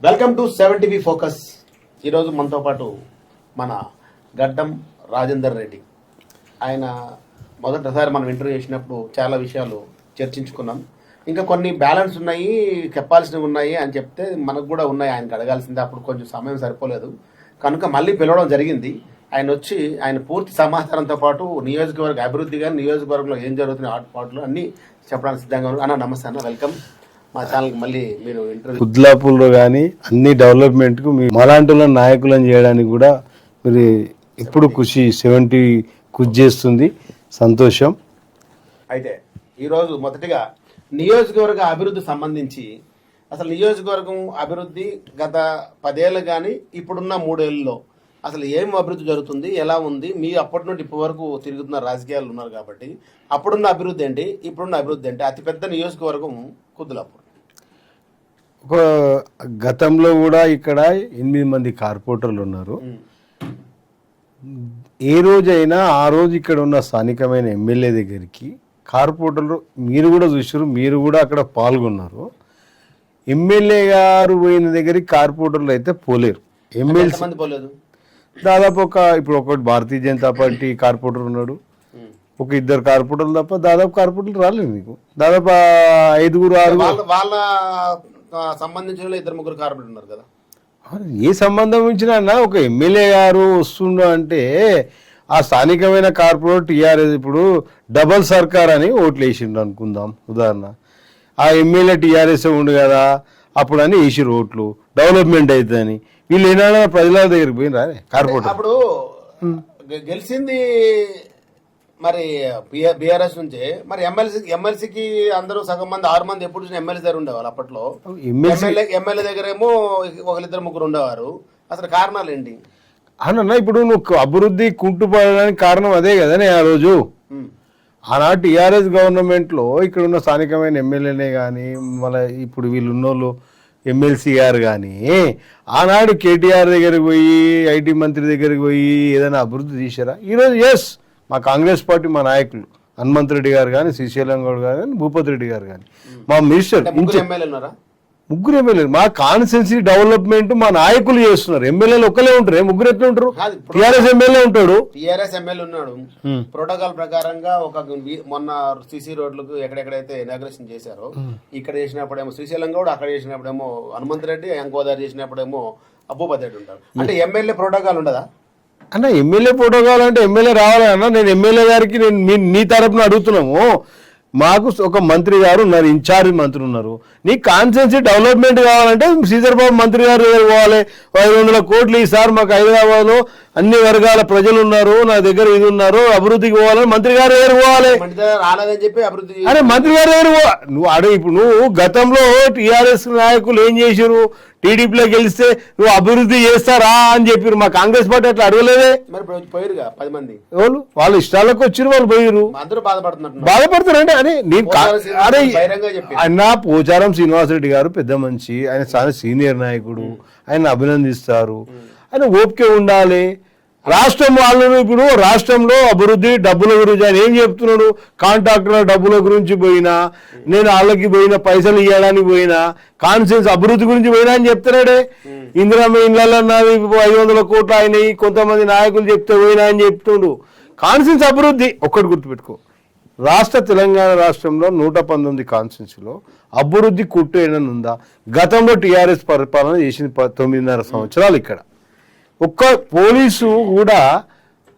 Welcome to 7 focus. ఈరోజు మనతో పాటు మన గడ్డం రాజేందర్ రెడ్డి. ఆయన మొదటిసారి మనం ఇంటర్వ్యూ చేసినప్పుడు చాలా విషయాలు చర్చించుకున్నాం. ఇంకా కొన్ని బ్యాలెన్స్ ఉన్నాయి, చెప్పాల్సినవి ఉన్నాయి అని చెప్తే మనకు కూడా ఉన్నాయి, ఆయనకు అడగాల్సిందే. అప్పుడు కొంచెం సమయం సరిపోలేదు కనుక మళ్ళీ పిలవడం జరిగింది. ఆయన వచ్చి ఆయన పూర్తి సమాచారంతో పాటు నియోజకవర్గ అభివృద్ధి కానీ నియోజకవర్గంలో ఏం జరుగుతున్నాయి ఆటపాటలు అన్నీ చెప్పడానికి సిద్ధంగా ఉన్నారు. అన్న నమస్తే అన్న, వెల్కమ్ మా ఛానల్కి. మళ్ళీ మీరు ఇంటర్వ్యూ కుద్లాపూర్లో కానీ అన్ని డెవలప్మెంట్కు మీ మలాంటి నాయకులను చేయడానికి కూడా మీరు ఇప్పుడు కృషి 70 కృషి చేస్తుంది, సంతోషం. అయితే ఈరోజు మొదటిగా నియోజకవర్గ అభివృద్ధి సంబంధించి అసలు నియోజకవర్గం అభివృద్ధి గత 10 ఏళ్ళు కానీ ఇప్పుడున్న 3 ఏళ్ళలో అసలు ఏం అభివృద్ధి జరుగుతుంది, ఎలా ఉంది? మీ అప్పటి నుండి ఇప్పటి వరకు తిరుగుతున్న రాజకీయాలు ఉన్నారు కాబట్టి అప్పుడున్న అభివృద్ధి ఏంటి, ఇప్పుడున్న అభివృద్ధి ఏంటి? అతిపెద్ద నియోజకవర్గం కుద్లాపూర్. ఒక గతంలో కూడా ఇక్కడ 8 మంది కార్పొరేటర్లు ఉన్నారు. ఏ రోజైనా ఆ రోజు ఇక్కడ ఉన్న స్థానికమైన ఎమ్మెల్యే దగ్గరికి కార్పొరేటర్లు మీరు కూడా చూసారు, మీరు కూడా అక్కడ పాల్గొన్నారు. ఎమ్మెల్యే గారు పోయిన దగ్గరికి కార్పొరేటర్లు అయితే పోలేరు. ఎమ్మెల్యే పోలేదు. దాదాపు ఇప్పుడు ఒకటి భారతీయ జనతా పార్టీ కార్పొరేటర్ ఉన్నాడు, ఒక 2 కార్పొరేటర్లు తప్ప దాదాపు కార్పొరేటర్లు రాలేదు. మీకు దాదాపు 5-6 వాళ్ళ సంబంధించిన 2-3 కార్పొరేటర్ ఉన్నారు కదా. ఏ సంబంధం ఇచ్చినా అన్న, ఒక ఎమ్మెల్యే గారు వస్తుండ అంటే ఆ స్థానికమైన కార్పొరేట్ టీఆర్ఎస్ ఇప్పుడు డబల్ సర్కార్ అని ఓట్లు వేసిండు అనుకుందాం ఉదాహరణ. ఆ ఎమ్మెల్యే టీఆర్ఎస్ ఉండు కదా అప్పుడు అని వేసిరు ఓట్లు, డెవలప్మెంట్ అవుతుందని. వీళ్ళు ఏమైనా ప్రజల దగ్గరికి పోయినరా కార్పొరేటర్? అప్పుడు గెలిచింది మరి బీఆర్ఎస్ నుంచే. మరి ఎమ్మెల్సీకి అందరూ సగం మంది 6 మంది ఎప్పుడు చూసిన ఎమ్మెల్యే దగ్గర ఉండేవాళ్ళు. అప్పట్లో ఎమ్మెల్యే దగ్గర ఏమో 1-2-3 ఉండేవారు. అసలు కారణాలు ఏంటి అన్న? ఇప్పుడు నువ్వు అభివృద్ధి కుంటుపడడానికి కారణం అదే కదనే. ఆ రోజు ఆనాడు టీఆర్ఎస్ గవర్నమెంట్లో ఇక్కడ ఉన్న స్థానికమైన ఎమ్మెల్యేనే కానీ మళ్ళీ ఇప్పుడు వీళ్ళు ఉన్నోళ్ళు ఎమ్మెల్సీ గారు కానీ ఆనాడు కేటీఆర్ దగ్గరికి పోయి ఐటీ మంత్రి దగ్గరికి పోయి ఏదైనా అభివృద్ధి చేశారా? ఈరోజు ఎస్, మా కాంగ్రెస్ పార్టీ మా నాయకులు హనుమంత్ రెడ్డి గారు కానీ, శ్రీశైలం గౌడ్ గారు కానీ, భూపతి రెడ్డి గారు కానీ, మా మినిస్టర్ 3 ఎమ్మెల్యేలు మా కాన్స్టిట్యున్సీ డెవలప్మెంట్ మా నాయకులు చేస్తున్నారు. ఎమ్మెల్యేలు ఒక్కలే ఉంటారు, 3 ఎట్లా ఉంటారు? టీఆర్ఎస్ ఎమ్మెల్యే ఉంటాడు, టీఆర్ఎస్ ఎమ్మెల్యే ఉన్నాడు. ప్రోటోకాల్ ప్రకారంగా మొన్న సిసి రోడ్లకు ఎక్కడెక్కడైతే ఇనాగ్రేషన్ చేశారో ఇక్కడ చేసినప్పుడేమో శ్రీశైలం గౌడ్, అక్కడ చేసినప్పుడేమో హనుమంత్ రెడ్డి, గోదావరి చేసినప్పుడేమో భూపతి రెడ్డి ఉంటారు. అంటే ఎమ్మెల్యే ప్రోటోకాల్ ఉండదా అన్న? ఎమ్మెల్యే ఫోటో కావాలంటే ఎమ్మెల్యే రావాలి అన్న. నేను ఎమ్మెల్యే గారికి నీ తరపున అడుగుతున్నాము. మాకు ఒక మంత్రి గారు ఉన్నారు, ఇన్ఛార్జ్ మంత్రి ఉన్నారు. నీ కాన్స్టిట్యున్సీ డెవలప్మెంట్ కావాలంటే శ్రీధర్ బాబు మంత్రి గారు పోవాలి. 500 కోట్లు ఈసారి మాకు హైదరాబాద్లో అన్ని వర్గాల ప్రజలు ఉన్నారు, నా దగ్గర ఇది ఉన్నారు, అభివృద్ధికి పోవాలని మంత్రి గారు ఎవరు పోవాలి? అరే మంత్రి గారు ఎవరు నువ్వు అడుగు. ఇప్పుడు నువ్వు గతంలో టీఆర్ఎస్ నాయకులు ఏం చేశారు? టీడీపీలో గెలిస్తే నువ్వు అభివృద్ధి చేస్తారా అని చెప్పారు. మా కాంగ్రెస్ పార్టీ అట్లా అడగలేదే. పోయారుగా 10 మంది వాళ్ళు వాళ్ళ ఇష్టాలకు వచ్చిరు, వాళ్ళు పోయారు. బాధపడుతున్నారంటే అని నేను అరే అన్న పోచారం శ్రీనివాసరెడ్డి గారు పెద్ద మనిషి, ఆయన చాలా సీనియర్ నాయకుడు, ఆయన అభినందిస్తారు. ఆయన ఓపిక ఉండాలి. రాష్ట్రం వాళ్ళు ఇప్పుడు రాష్ట్రంలో అభివృద్ధి డబ్బుల గురించి ఆయన ఏం చెప్తున్నాడు? కాంట్రాక్టర్ల డబ్బుల గురించి పోయినా, నేను వాళ్ళకి పోయినా, పైసలు ఇవ్వడానికి పోయినా, కాన్స్టిట్యున్సీ అభివృద్ధి గురించి పోయినా అని చెప్తున్నాడే. ఇందిరమ్మ ఇళ్ళల్లో 500 కోట్లు అయినాయి, కొంతమంది నాయకులు చెప్తే పోయినా అని చెప్తుండు. కాన్స్టిట్యున్సీ అభివృద్ధి ఒక్కటి గుర్తుపెట్టుకో, తెలంగాణ రాష్ట్రంలో 119 కాన్స్టిట్యున్సీలో అభివృద్ధి కుట్టు ఏమైనా ఉందా? గతంలో టీఆర్ఎస్ పరిపాలన చేసింది 9.5 సంవత్సరాలు. ఇక్కడ ఒక్క పోలీసు కూడా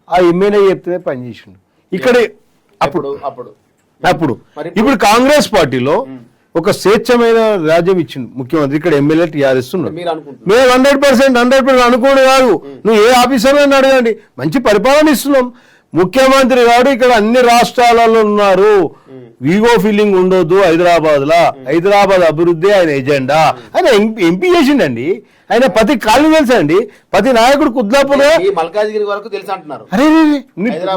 ఆ ఎమ్మెల్యే చెప్తేనే పనిచేసిండు ఇక్కడ. అప్పుడు ఇప్పుడు కాంగ్రెస్ పార్టీలో ఒక స్వేచ్ఛమైన రాజ్యం ఇచ్చిండు ముఖ్యమంత్రి. ఇక్కడ ఎమ్మెల్యే టీఆర్ఎస్ ఉన్నాడు. మేము 100% అనుకోడు కాదు, నువ్వు ఏ ఆఫీసర్లను అడగండి, మంచి పరిపాలన ఇస్తున్నాం. ముఖ్యమంత్రి గారు ఇక్కడ అన్ని రాష్ట్రాలలో ఉన్నారు. వీగో ఫీలింగ్ ఉండొద్దు హైదరాబాద్ అభివృద్ధి ఆయన ఎజెండా. ఆయన ఎంపీ చేసిండండి. ఆయన ప్రతి కాలనీ తెలుసా అండి, ప్రతి నాయకుడు కుద్లాపూర్ మల్కాజ్గిరి వరకు తెలుసు అంటున్నారు. అరే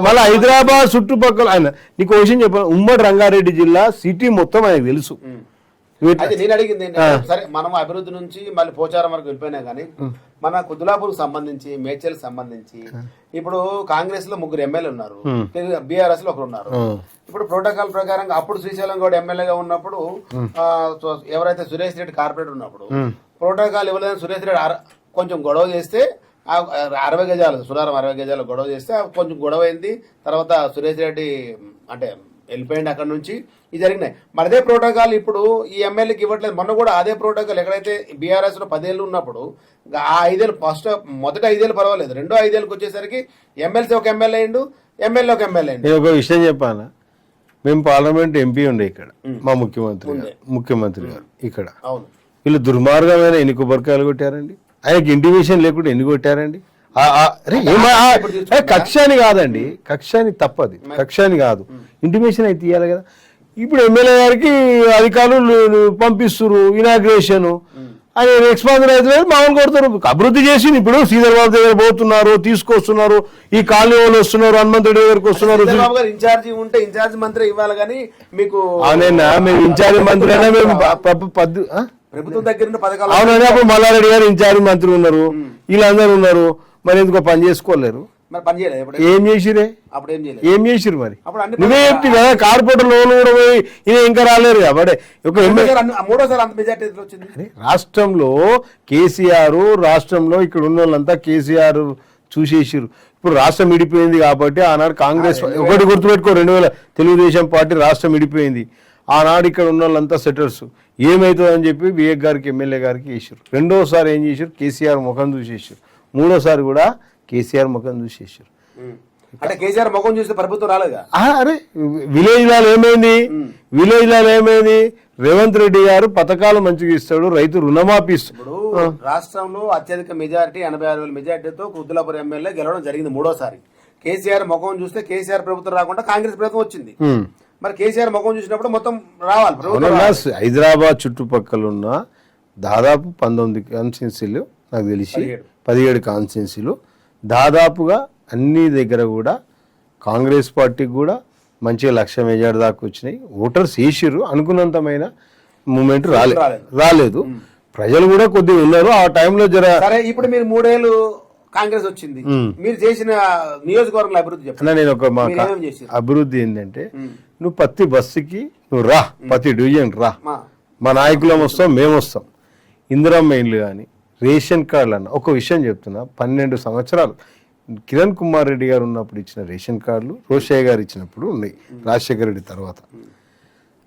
మళ్ళీ హైదరాబాద్ చుట్టుపక్కల ఆయన నీకు విషయం చెప్పాను, ఉమ్మడి రంగారెడ్డి జిల్లా సిటీ మొత్తం ఆయనకు తెలుసు. అయితే నేను అడిగింది సరే, మనం అభివృద్ధి నుంచి మళ్ళీ పోచారం వరకు వెళ్ళిపోయినా కానీ మన కుద్లాపూర్ సంబంధించి, మేడ్చల్ సంబంధించి ఇప్పుడు కాంగ్రెస్ లో 3 ఎమ్మెల్యే ఉన్నారు, బీఆర్ఎస్ లో 1 ఉన్నారు. ఇప్పుడు ప్రోటోకాల్ ప్రకారంగా అప్పుడు శ్రీశైలం గౌడ్ ఎమ్మెల్యేగా ఉన్నప్పుడు ఎవరైతే సురేష్ రెడ్డి కార్పొరేటర్ ఉన్నప్పుడు ప్రోటోకాల్ ఇవ్వలేదని సురేష్ రెడ్డి కొంచెం గొడవ చేస్తే 60 గజాలు సురారం 60 గజాలు గొడవ చేస్తే కొంచెం గొడవ అయింది. తర్వాత సురేష్ రెడ్డి అంటే వెళ్ళిపోయింది అక్కడ నుంచి. ఇది జరిగినాయి. మరి అదే ప్రోటోకాల్ ఇప్పుడు ఈ ఎమ్మెల్యేకి ఇవ్వట్లేదు. మొన్న కూడా అదే ప్రోటోకాల్ ఎక్కడైతే బీఆర్ఎస్ లో 10 ఏళ్ళు ఉన్నప్పుడు ఆ 5 ఏళ్ళు మొదటి 5 ఏళ్ళు పర్వాలేదు, రెండో 5 ఏళ్ళకి వచ్చేసరికి ఎమ్మెల్సీ ఒక ఎమ్మెల్యే అయిండు, ఎమ్మెల్యే ఒక ఎమ్మెల్యే అయిండు. నేను ఒక విషయం చెప్పానా, మేము పార్లమెంట్ ఎంపీ ఉండే ఇక్కడ, మా ముఖ్యమంత్రి గారు ఇక్కడ. అవును, వీళ్ళు దుర్మార్గమైన ఎన్ని కొబ్బరికాయలు కొట్టారండి, ఆయనకి ఇంటిమేషన్ లేకుండా ఎన్ని కొట్టారండి. కక్ష అని కాదండి, కక్ష అని తప్పది, కక్ష అని కాదు, ఇంటిమేషన్ అయితే ఇవ్వాలి కదా. ఇప్పుడు ఎమ్మెల్యే గారికి అధికారులు పంపిస్తున్నారు ఇనాగ్రేషన్, ఆయన రెస్పాన్స్ అయితే లేదు, మామూలు కొడతారు. అభివృద్ధి చేసి ఇప్పుడు శ్రీధర్ బాబు దగ్గర పోతున్నారు, తీసుకొస్తున్నారు, ఈ కాలనీ వాళ్ళు వస్తున్నారు, హనుమంతుడి దగ్గరకు వస్తున్నారు. ఇన్ఛార్జి ఉంటే ఇన్ఛార్జి మంత్రి ఇవ్వాలి కానీ మీకు అవునన్నా, మేము ఇన్ఛార్జి మంత్రి అయినా మేము ప్రభుత్వం దగ్గర పథకాలు. అవునండి, అప్పుడు మల్లారెడ్డి గారు ఇన్ఛార్జి మంత్రి ఉన్నారు, వీళ్ళందరూ ఉన్నారు, మరి ఎందుకో పని చేసుకోలేరు. ఏం చేసిరే, ఏం చేసిరు మరి నువ్వే చెప్తి కదా. కార్పొరేటర్ లోన్ కూడా పోయి ఈయన ఇంకా రాలేరు కాబట్టి రాష్ట్రంలో కేసీఆర్, రాష్ట్రంలో ఇక్కడ ఉన్న వాళ్ళంతా కేసీఆర్ చూసేసిరు. ఇప్పుడు రాష్ట్రం విడిపోయింది కాబట్టి ఆనాడు కాంగ్రెస్ ఒకటి గుర్తుపెట్టుకో, 2000 తెలుగుదేశం పార్టీ రాష్ట్రం విడిపోయింది. ఆనాడు ఇక్కడ ఉన్న వాళ్ళంతా సెటర్స్, ఏమవుతుందని చెప్పి వివేక్ గారికి ఎమ్మెల్యే గారికి వేసారు. రెండోసారి ఏం చేశారు, కేసీఆర్ ముఖం చూసేసారు. మూడోసారి కూడా కేసీఆర్ ముఖం చూసేసారు. అంటే కేసీఆర్ ముఖం చూస్తే ప్రభుత్వం రాలేదా? అరే విలేజ్ లాలో ఏమైంది, రేవంత్ రెడ్డి గారు పథకాలు మంచిగా ఇస్తాడు, రైతు రుణమాఫీ ఇస్తాడు. రాష్ట్రంలో అత్యధిక మెజారిటీ 86,000 మెజారిటీతో కుద్దులాపూర్ ఎమ్మెల్యే గెలవడం జరిగింది మూడోసారి. కేసీఆర్ ముఖం చూస్తే కేసీఆర్ ప్రభుత్వం రాకుండా కాంగ్రెస్ ప్రభుత్వం వచ్చింది. మరి కేసీఆర్ ముఖం చూసినప్పుడు మొత్తం రావాలి. హైదరాబాద్ చుట్టుపక్కల ఉన్న దాదాపు 19 కాన్స్టిట్యున్సీలు, నాకు తెలిసి 17 కాన్స్టిట్యున్సీలు, దాదాపుగా అన్ని దగ్గర కూడా కాంగ్రెస్ పార్టీకి కూడా మంచిగా 1,00,000 మెజార్టీ దాకా వచ్చినాయి. ఓటర్స్ వేసిర్రు, అనుకున్నంతమైన మూమెంట్ రాలేదు. ప్రజలు కూడా కొద్దిగా ఉన్నారు ఆ టైంలో. సరే, ఇప్పుడు మీరు 3 ఏళ్ళు కాంగ్రెస్ వచ్చింది, మీరు చేసిన నియోజకవర్గంలో అభివృద్ధి చెప్పండి. నేను ఒక అభివృద్ధి ఏంటంటే, నువ్వు ప్రతి బస్సుకి నువ్వు రా, ప్రతి డివిజన్ రా, మా నాయకులం వస్తాం, మేము వస్తాం. ఇందిరమ్మ ఇండ్లు కానీ రేషన్ కార్డులు అన్న ఒక విషయం చెప్తున్నా, 12 సంవత్సరాలు కిరణ్ కుమార్ రెడ్డి గారు ఉన్నప్పుడు ఇచ్చిన రేషన్ కార్డులు రోషయ్య గారు ఇచ్చినప్పుడు ఉన్నాయి, రాజశేఖర రెడ్డి తర్వాత.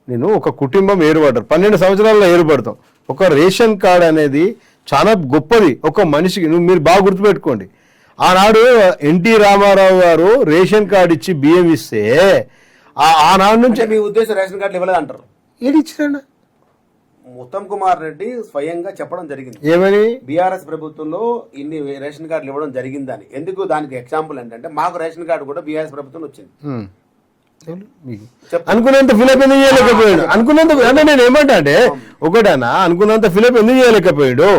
నేను ఒక కుటుంబం ఏర్పడ్డారు, 12 సంవత్సరాల్లో ఏర్పడతాం. ఒక రేషన్ కార్డు అనేది చాలా గొప్పది ఒక మనిషికి. మీరు బాగా గుర్తుపెట్టుకోండి, ఆనాడు ఎన్టీ రామారావు గారు రేషన్ కార్డు ఇచ్చి బియ్యం ఇస్తే ఆనాడు నుంచి మీ ఉద్దేశం రేషన్ కార్డులు ఇవ్వలేదు అంటారు. ఏది ఇచ్చారండి? ఉత్తమ్ కుమార్ రెడ్డి స్వయంగా చెప్పడం జరిగింది, ఏమని, బీఆర్ఎస్ ప్రభుత్వంలో ఇన్ని రేషన్ కార్డులు ఇవ్వడం జరిగిందని. ఎందుకు దానికి ఎగ్జాంపుల్ ఏంటంటే, మాకు రేషన్ కార్డు కూడా బీఆర్ఎస్ ప్రభుత్వం వచ్చింది. అనుకున్నంత ఫిలప్ ఎందుకు చేయలేకపోయాడు? అంటే నేను ఏమంటా అంటే, ఒకటేనా, అనుకున్నంత ఫిలప్ ఎందుకు చేయలేకపోయాడు?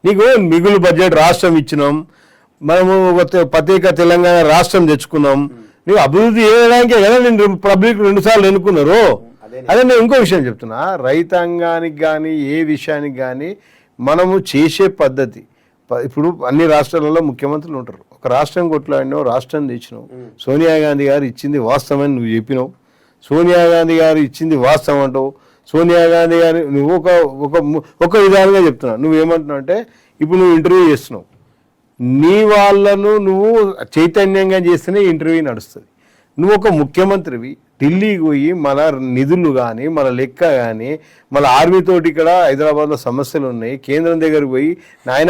నీకు మిగులు బడ్జెట్ రాష్ట్రం ఇచ్చినాం, మనము ప్రత్యేక తెలంగాణ రాష్ట్రం తెచ్చుకున్నాం, నువ్వు అభివృద్ధి చేయడానికే కదా నేను పబ్లిక్ 2 సార్లు ఎన్నుకున్నారు. అదే నేను ఇంకో విషయం చెప్తున్నా, రైతాంగానికి కానీ ఏ విషయానికి కానీ మనము చేసే పద్ధతి. ఇప్పుడు అన్ని రాష్ట్రాలలో ముఖ్యమంత్రులు ఉంటారు, ఒక రాష్ట్రం కొట్లాడినావు, రాష్ట్రం తెచ్చినావు. సోనియా గాంధీ గారు ఇచ్చింది వాస్తవం అని నువ్వు చెప్పినావు, సోనియా గాంధీ గారు ఇచ్చింది వాస్తవం అంటావు. సోనియా గాంధీ గారు నువ్వు ఒక విధాలుగా చెప్తున్నావు. నువ్వేమంటున్నావు అంటే, ఇప్పుడు నువ్వు ఇంటర్వ్యూ చేస్తున్నావు, నీ వాళ్ళను నువ్వు చైతన్యంగా చేస్తేనే ఇంటర్వ్యూ నడుస్తుంది. నువ్వు ఒక ముఖ్యమంత్రివి, ఢిల్లీకి పోయి మన నిధులు కానీ మన లెక్క కానీ మన ఆర్మీ తోటి ఇక్కడ హైదరాబాద్ లో సమస్యలు ఉన్నాయి, కేంద్రం దగ్గరకు పోయి నాయన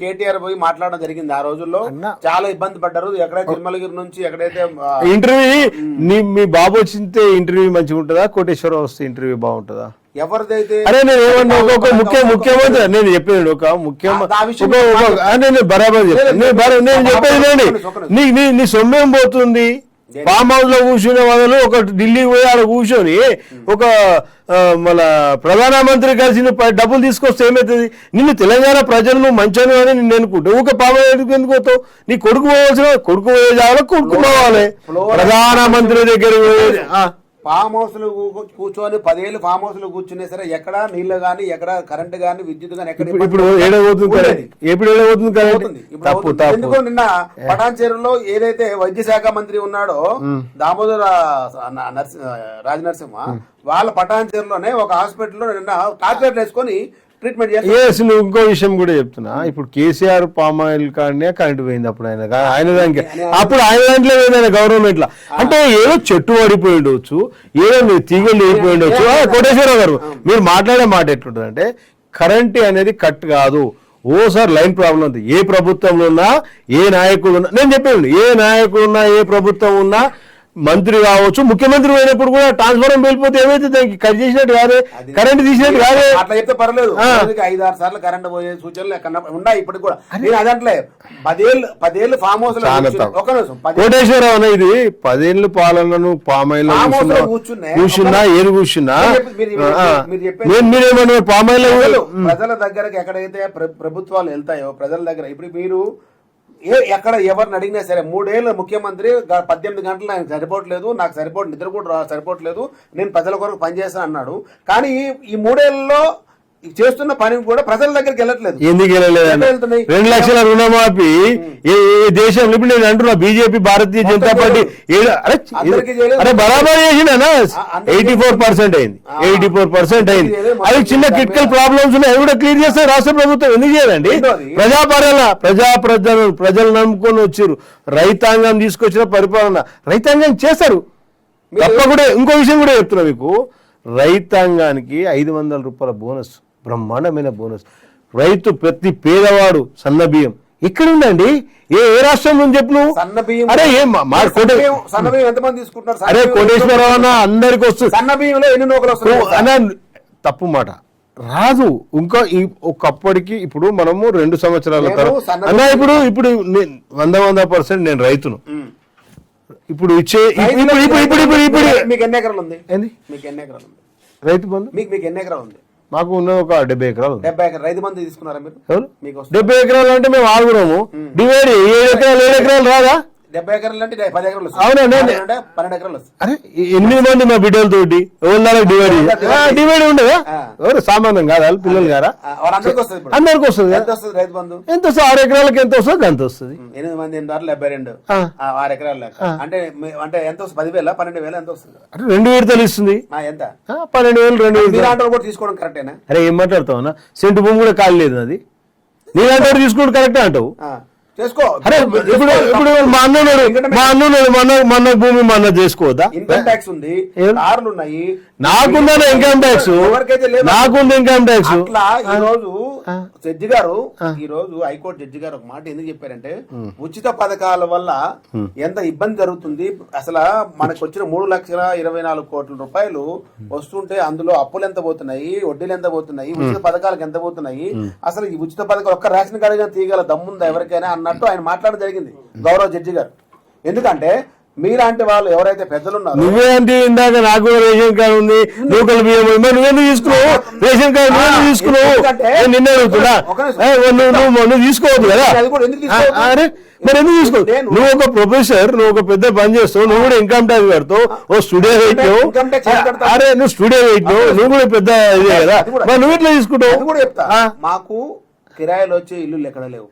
కేటీఆర్ పోయి మాట్లాడడం జరిగింది. ఆ రోజుల్లో చాలా ఇబ్బంది పడ్డారు. ఎక్కడైతే తిరుమలగిరి నుంచి ఎక్కడైతే ఇంటర్వ్యూ మీ బాబు వచ్చితే ఇంటర్వ్యూ మంచిగా ఉంటుందా, కోటేశ్వరరావు వస్తే ఇంటర్వ్యూ బాగుంటుందా? ఎవరిదైతే అరే నేను ఏమన్నా ఒక ముఖ్యమంత్రి నేను చెప్పాను, ఒక నేను బరాబర్ చెప్పాను. నేను చెప్పేది నీ సొమ్మేం పోతుంది? ఫామ్ హౌస్ లో కూర్చునే వాళ్ళు ఒక ఢిల్లీ పోయి ఆడ కూర్చొని ఒక మన ప్రధానమంత్రి కలిసి డబ్బులు తీసుకొస్తే ఏమవుతుంది? నిన్ను తెలంగాణ ప్రజలు నువ్వు మంచోని అని నిన్ను అనుకుంటావు. ఒక ఫామ్ హౌస్ ఎందుకు పోతావు? నీ కొడుకు పోవాల్సిన కొడుకు పోయే జాగా కొడుకు పోవాలి, ప్రధానమంత్రి దగ్గర ఫామ్ హౌస్ లో కూర్చొని 10 ఏళ్ళు ఫామ్ హౌస్ లో కూర్చునే సరే ఎక్కడ నీళ్లు గానీ, ఎక్కడ కరెంట్ గానీ, విద్యుత్ గానీ ఎక్కడ ఎందుకో నిన్న పటాన్చేరులో ఏదైతే వైద్య శాఖ మంత్రి ఉన్నాడో దామోదర రాజనరసింహ, వాళ్ళ పటాన్చేరులోనే ఒక హాస్పిటల్లో నిన్న టార్గెట్ వేసుకొని ట్రీట్మెంట్ చేస్తారు. నువ్వు ఇంకో విషయం కూడా చెప్తున్నా, ఇప్పుడు కేసీఆర్ పామ్ ఆయిల్ కాడనే కరెంట్ పోయింది అప్పుడు ఆయన దానికి అప్పుడు ఆయన దాంట్లో పోయింది గవర్నమెంట్ లో. అంటే ఏదో చెట్టు పడిపోయి ఉండవచ్చు, ఏదో తీగలు లేకపోయి ఉండవచ్చు. కోటేశ్వరరావు గారు మీరు మాట్లాడే మాట ఎట్లుంటుంది అంటే కరెంట్ అనేది కట్ కాదు, ఓసారి లైన్ ప్రాబ్లం ఉంది. ఏ ప్రభుత్వంలో ఉన్నా ఏ నాయకుడు ఉన్నా, నేను చెప్పాను ఏ నాయకుడు ఉన్నా ఏ ప్రభుత్వం ఉన్నా, మంత్రి కావచ్చు ముఖ్యమంత్రి పోయినప్పుడు కూడా ట్రాన్స్ఫార్మర్ వెళ్ళిపోతే ఏమైతే దానికి కట్ చేసినట్టు కాదే, కరెంట్ తీసినట్టు కాదే. అట్లా చెప్తే పర్లేదు. 5-6 సార్లు కరెంట్ పోయే సూచనలు ఎక్కడ ఉన్నాయి ఇప్పటికి కూడా. నేను అదంటే 10 ఏళ్ళు ఫామ్ హౌస్ కోటేశ్వరరావు అన్న ఇది 10 ఏళ్ళు పాలనను పామాయిల్ కూర్చున్నా ఏది కూర్చున్నా మీరేమన్నా పామాయిల్ ప్రజల దగ్గరకు ఎక్కడైతే ప్రభుత్వాలు వెళ్తాయో ప్రజల దగ్గర ఇప్పుడు మీరు ఎక్కడ ఎవరిని అడిగినా సరే 3 ఏళ్ళు ముఖ్యమంత్రి 18 గంటలు ఆయన సరిపోవట్లేదు, నాకు నిద్ర కూడా సరిపోవట్లేదు, నేను ప్రజల కొరకు పనిచేస్తాను అన్నాడు. కానీ ఈ 3 ఏళ్లలో చేస్తున్న పని కూడా ప్రజల దగ్గరికి వెళ్ళట్లేదు. ఎందుకు వెళ్ళలేదు? 2 లక్షల రుణమాఫీ ఈ దేశంలో ఇప్పుడు నేను అంటున్నా బీజేపీ భారతీయ జనతా పార్టీ అరే బరాబర్ చేసిండనా 84% అయింది, 84% అయింది. అది చిన్న క్రిటికల్ ప్రాబ్లమ్స్ ఉన్నాయి, అవి కూడా క్లియర్ చేస్తే రాష్ట్ర ప్రభుత్వం ఎందుకు చేయాలండి? ప్రజలు నమ్ముకొని వచ్చారు, రైతాంగం తీసుకొచ్చిన పరిపాలన రైతాంగం చేస్తారు తప్పకుండా. ఇంకో విషయం కూడా చెప్తున్నా మీకు, రైతాంగానికి 500 రూపాయల బోనస్, బ్రహ్మాండమైన బోనస్. రైతు ప్రతి పేదవాడు సన్న బియ్యం ఇక్కడ ఉందండి. ఏ రాష్ట్రం నుంచి చెప్పు నువ్వు? అరే అరే కోటేశ్వరరావు అన్న అందరికి వస్తుంది సన్న బియ్యంలో ఎన్ని నూకలు వస్తుంది? తప్పు మాట రాదు. ఇంకా ఒకప్పటికి ఇప్పుడు మనము 2 సంవత్సరాల తర్వాత అన్న ఇప్పుడు 100% నేను రైతును. ఇప్పుడు ఇచ్చే మీకు ఎన్ని ఎకరాలు ఉంది? రైతు బంధు మీకు ఎన్ని ఎకరాలు ఉంది? మాకు ఉన్న ఒక 70 ఎకరాలు ఉంది. 70 ఎకరాలు రైతు బంధు తీసుకున్నారా మీరు? 70 ఎకరాలు అంటే మేము ఆగురాము డివైడ్ 7 ఎకరాలు రాదా? 70 ఎకరాలు అంటే 10 ఎకరాలు. అవునండి 12 ఎకరాలు. అరే 8 మంది మా బిడ్డలతోటి డివైడ్ ఉండదా? ఎవరు సామాన్యం కాదా పిల్లలు గారా? అందరికి వస్తుంది. రైతు బంధు ఎంత వస్తుంది? 6 ఎకరాలకి ఎంత వస్తుంది? అంత వస్తుంది. 8 మంది 72 6 ఎకరాలు అంటే ఎంత వస్తుంది? 10,000 12,000 ఎంత వస్తుంది? 2 విడతలు ఇస్తుంది. ఎంత? 12,000 2 విడతలు కూడా తీసుకోవడం కరెక్టేనా? అరే ఏం మాట్లాడతావు అన్న, సెంటు భూమి కూడా ఖాళీ లేదు అది, నీలాంటి తీసుకోవడం కరెక్టే అంటావు. అరే ఇప్పుడు మా అన్న భూమి మా అన్న చేసుకోవద్దా? ఇన్కమ్ ట్యాక్స్ ఉంది, కార్లు ఉన్నాయి, నాకుందా ఇన్కమ్ ట్యాక్స్, నాకుంది ఇన్కమ్ ట్యాక్స్. అట్లా ఈ రోజు హైకోర్టు జడ్జి గారు ఒక మాట ఎందుకు చెప్పారంటే, ఉచిత పథకాల వల్ల ఎంత ఇబ్బంది జరుగుతుంది, అసలు మనకు వచ్చిన 3,24,00,000 కోట్ల రూపాయలు వస్తుంటే అందులో అప్పులు ఎంత పోతున్నాయి, వడ్డీలు ఎంత పోతున్నాయి, ఉచిత పథకాలకు ఎంత పోతున్నాయి, అసలు ఈ ఉచిత పథకాలు ఒక్క రేషన్ కార్డు తీయగల దమ్ముందా ఎవరికైనా అన్నట్టు ఆయన మాట్లాడడం జరిగింది గౌరవ జడ్జి గారు. ఎందుకంటే మీలాంటి వాళ్ళు ఎవరైతే పెద్దలు ఉన్నారో, నువ్వే అంటే ఇందాక నాకు రేషన్ కార్డు ఉంది, లోకల్ బియ్యం, నువ్వెందుకు తీసుకున్నావు రేషన్ కార్డు? నువ్వు తీసుకున్నావు, నిన్న అడుగుతున్నా, నువ్వు తీసుకోవద్దు కదా. అరే మరి ఎందుకు తీసుకో? నువ్వు ఒక ప్రొఫెసర్, నువ్వు ఒక పెద్ద పని చేస్తావు, నువ్వు కూడా ఇన్కమ్ ట్యాక్స్ కడతావు, ఓ స్టూడియో పెట్టావు. అరే నువ్వు స్టూడియో పెట్టినావు, నువ్వు కూడా పెద్ద ఇదే కదా, మరి నువ్వు ఎట్లా తీసుకుంటావు? మాకు కిరాయిలు వచ్చే ఇల్లు ఎక్కడ లేవు.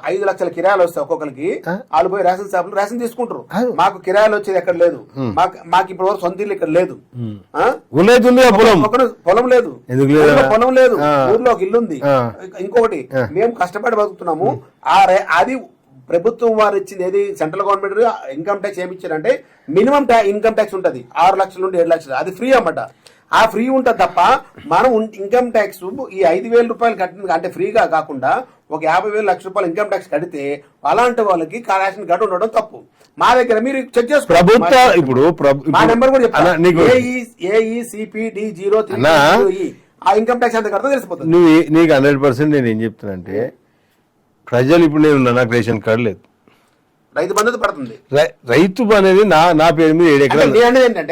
5 లక్షల కిరాయిలు వస్తాయి ఒక్కొక్కరికి, వాళ్ళు పోయి రేషన్ షాపులు రేషన్ తీసుకుంటారు. మాకు కిరాయిలు వచ్చేది ఎక్కడ లేదు, మాకు ఇప్పుడు వరకు సొంత ఇల్లు ఇక్కడ లేదు, పొలం లేదు, పొలం లేదు, ఊర్లో ఒక ఇల్లు ఉంది. ఇంకొకటి మేము కష్టపడి బతుకుతున్నాము. అది ప్రభుత్వం వారు ఇచ్చింది ఏది, సెంట్రల్ గవర్నమెంట్ ఇన్కమ్ ట్యాక్స్ ఏమి ఇచ్చారంటే మినిమం ఇన్కమ్ ట్యాక్స్ ఉంటది 6 లక్షల నుండి 7 లక్షలు, అది ఫ్రీ అన్నమాట. ఆ ఫ్రీ ఉంటుంది తప్ప మనం ఇన్కమ్ ట్యాక్స్ ఈ 5,000 రూపాయలు కట్టిన అంటే ఫ్రీగా కాకుండా ఒక 50,000 లక్ష రూపాయలు ఇన్కమ్ ట్యాక్స్ కడితే అలాంటి వాళ్ళకి రేషన్ కార్డు ఉండడం తప్పు. మా దగ్గర మీరు చెక్ చేసుకో, ఇప్పుడు మా నెంబర్ కూడా చెప్తాను, AECPD03 ఆ ఇన్కమ్ ట్యాక్స్ ఎంత కడతా తెలిసిపోతుంది. నీకు 100% నేను ఏం చెప్తానంటే, ప్రజలు ఇప్పుడు నేను నాకు రేషన్ కార్డు లేదు, రైతు బంధు పడుతుంది. రైతు అనేది నా పేరు మీద 7 ఎకరాలు,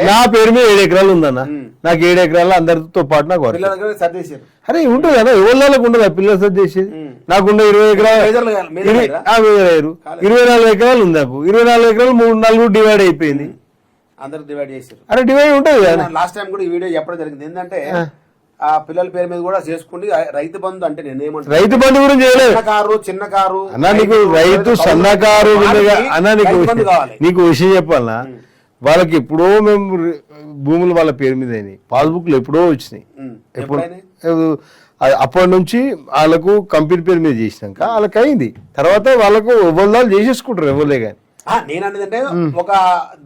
నా పేరు మీద 7 ఎకరాలు ఉందన్న. నాకు 7 ఎకరాలు అందరితో పాటు నాకు అరే ఉంటుంది కదా, ఎవరికి ఉండదు పిల్లలు సర్ది చేసేది. నాకున్న 20 ఎకరాలు 24 ఎకరాలు ఉంది. నాకు 24 ఎకరాలు 3-4 డివైడ్ అయిపోయింది. అందరు డివైడ్ చేశారు. అరే డివైడ్ ఉంటుంది కదా. లాస్ట్ టైం కూడా ఈ వీడియో చెప్పడం జరిగింది ఏంటంటే, ఆ పిల్లల పేరు మీద కూడా చేసుకుంటే రైతు బంధు అంటే నేను ఏమంటాను, రైతు బంధు గురించి చిన్న కారు అన్నా, నీకు రైతు సన్నకారు అన్నా, నీకు విషయం చెప్పాలన్నా, వాళ్ళకి ఎప్పుడో మేము భూములు వాళ్ళ పేరు మీద అయినాయి, పాస్బుక్లు ఎప్పుడో వచ్చినాయి. ఎప్పుడు అప్పటి నుంచి వాళ్ళకు కంపెనీ పేరు మీద చేసినాక వాళ్ళకి అయింది. తర్వాత వాళ్ళకు ఎవరు చేసేసుకుంటారు ఎవరులే కానీ. నేను అనేది ఒక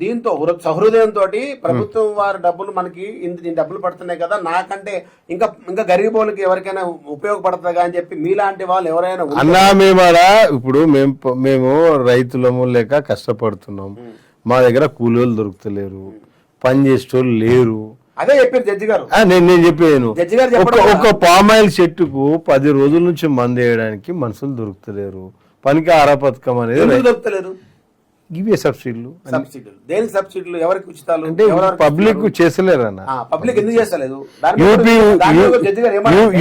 దీంతో సహృదయంతో ప్రభుత్వం వారి డబ్బులు మనకి ఇంత డబ్బులు పడుతున్నాయి కదా, నాకంటే ఇంకా ఇంకా గరీబోళ్ళకి ఎవరికైనా ఉపయోగపడుతుందా అని చెప్పి మీలాంటి వాళ్ళు ఎవరైనా అన్నా ఇప్పుడు మేము రైతులము లేక కష్టపడుతున్నాం, మా దగ్గర కూలీలు దొరుకుతలేరు, పని చేసేటోళ్ళు లేరు. అదే చెప్పారు జడ్జి గారు. నేను చెప్పాను ఒక పామాయిల్ చెట్టుకు 10 రోజుల నుంచి మందు వేయడానికి మనుషులు దొరుకుతలేరు. పనికి ఆరా పథకం అనేది దొరుకుతలేరు. ఇవే సబ్సిడీలు. దేనికి సబ్సిడీలు, ఎవరికి ఉచితాలు అంటే పబ్లిక్ చేస్తలేరు అన్న. పబ్లిక్ ఎందుకు చేస్తలేదు?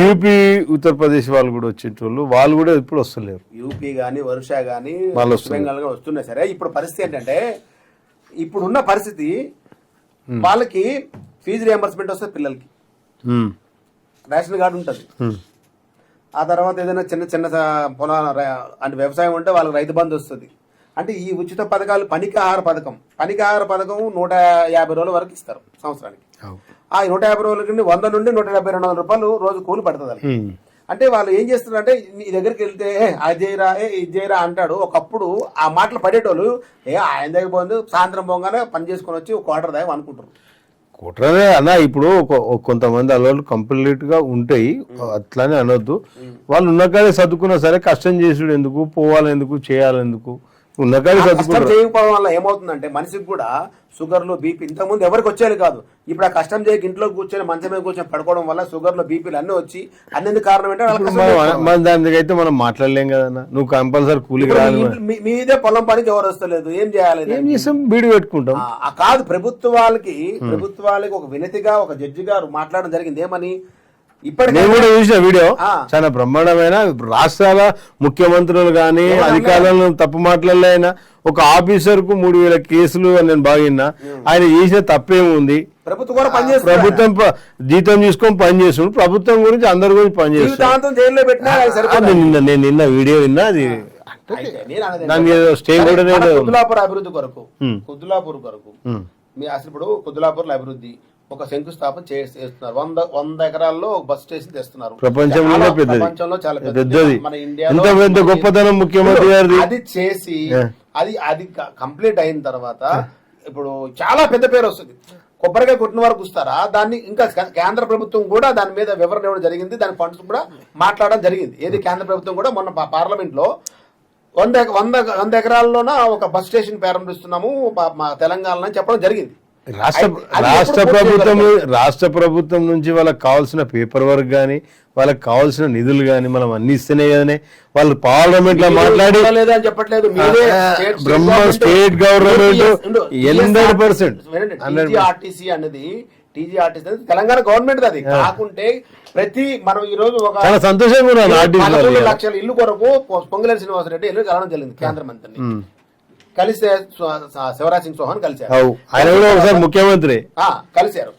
యూపీ ఉత్తరప్రదేశ్ వాళ్ళు కూడా వచ్చేటోళ్ళు, వాళ్ళు కూడా ఇప్పుడు వస్తలేరు. యూపీ గానీ ఒరిస్సా గానీ బెంగాల్ గానీ వస్తున్నాయి. సరే, ఇప్పుడు పరిస్థితి ఏంటంటే ఇప్పుడున్న పరిస్థితి వాళ్ళకి ఫీజు రియంబర్స్మెంట్ వస్తుంది, పిల్లలకి రేషన్ కార్డు ఉంటుంది, ఆ తర్వాత ఏదైనా చిన్న చిన్న పొలాల అంటే వ్యవసాయం ఉంటే వాళ్ళకి రైతు బంధు వస్తుంది. అంటే ఈ ఉచిత పథకాలు పనికి ఆహార పథకం 150 రోజుల వరకు ఇస్తారు సంవత్సరానికి. ఆ 150 రోజులకి 100 నుండి 170-200 రూపాయలు రోజు కూలి పడుతుంది. అంటే వాళ్ళు ఏం చేస్తున్నారంటే నీ దగ్గరికి వెళ్తే అది చేయరా ఇది చేయరా అంటాడు. ఒకప్పుడు ఆ మాటలు పడేటోళ్ళు ఆయన దగ్గర పోయింది, సాయంత్రం పోగానే పని చేసుకొని వచ్చి ఒక క్వార్టర్ దాకా అనుకుంటారు. కుట్రనే అన్న. ఇప్పుడు కొంతమంది అలవాట్లు కంప్లీట్ గా ఉంటాయి, అట్లానే అనొద్దు. వాళ్ళు ఉన్నకాడే చదువుకున్నా సరే కష్టం చేసుడు ఎందుకు, పోవాలెందుకు, చేయాలెందుకు, ఉన్నకాడే చదువుకుంటారు. చేయకపోవడం వల్ల ఏమవుతుందంటే మనిషికి కూడా షుగర్లు బీపీ ఇంతకుముందు ఎవరికి వచ్చేది కాదు. ఇప్పుడు ఆ కష్టం చేయక ఇంట్లో కూర్చొని మంచం మీద కూర్చొని పడుకోవడం వల్ల షుగర్లు బీపీలు అన్ని వచ్చి అన్ని కారణం ఏంటంటే దానికైతే మనం మాట్లాడలేం కదన్నా. నువ్వు కంపల్సరీ కూలికి రాదు, మీదే పొలం పనికి ఎవరు వస్తలేదు, ఏం చేయాలి? ఏం చేస్తాం, బీడి పెట్టుకుంటాం. కాదు, ప్రభుత్వాలకి ఒక వినతిగా ఒక జడ్జి గారు మాట్లాడడం జరిగింది. ఏమని? నేను కూడా చూసిన వీడియో, చాలా బ్రహ్మాండమైన. రాష్ట్రాల ముఖ్యమంత్రులు గాని అధికారులను తప్పు మాట్లాడలేనా, ఒక ఆఫీసర్ కు 3000 కేసులు అని నేను బాగిన్నా. ఆయన చేసిన తప్పేముంది? ప్రభుత్వం జీతం తీసుకొని పని చేస్తున్నాడు, ప్రభుత్వం గురించి అందరి గురించి పని చేస్తున్నాడు. నేను నిన్న వీడియో విన్నా. అది స్టే కూడా కుద్దులాపూర్ అభివృద్ధి కొరకు అసలు ఇప్పుడు కుద్దులాపూర్ అభివృద్ధి ఒక శంకుస్థాపన చేస్తున్నారు. 100 ఎకరాల్లో బస్ స్టేషన్ తెస్తున్నారు. ప్రపంచంలో చాలా పెద్దది, మన ఇండియా గొప్పతనం ముఖ్యమంత్రి గారిది. అది చేసి అది కంప్లీట్ అయిన తర్వాత ఇప్పుడు చాలా పెద్ద పేరు వస్తుంది. కొబ్బరికాయ కొట్టిన వరకు వస్తారా దాన్ని. ఇంకా కేంద్ర ప్రభుత్వం కూడా దాని మీద వివరణ ఇవ్వడం జరిగింది, దాని ఫండ్స్ కూడా మాట్లాడడం జరిగింది. ఏది కేంద్ర ప్రభుత్వం కూడా మొన్న పార్లమెంట్ లో 100 ఎకరాల్లోన ఒక బస్ స్టేషన్ ప్రారంభిస్తున్నాము మా తెలంగాణలో అని చెప్పడం జరిగింది. రాష్ట్ర ప్రభుత్వం నుంచి వాళ్ళకి కావాల్సిన పేపర్ వర్క్ గానీ, వాళ్ళకి కావాల్సిన నిధులు గానీ మనం అన్ని ఇస్తేనే కదనే వాళ్ళు పార్లమెంట్ లో మాట్లాడి చెప్పట్లేదు. స్టేట్ గవర్నమెంట్ 100% టీజీఆర్టీసీ అనేది తెలంగాణ గవర్నమెంట్ అది కాకుంటే ప్రతి మనం ఈ రోజు ఒక సంతోషంగా 11 లక్షల ఇల్లు కొరకు పొంగులేటి శ్రీనివాసరెడ్డి ఇల్లు కలవడం జరిగింది కేంద్ర మంత్రిని. కలిసి శివరాజ్ సింగ్ చౌహాన్ కలిశారు, ఆయన కూడా ఒకసారి ముఖ్యమంత్రి కలిశారు.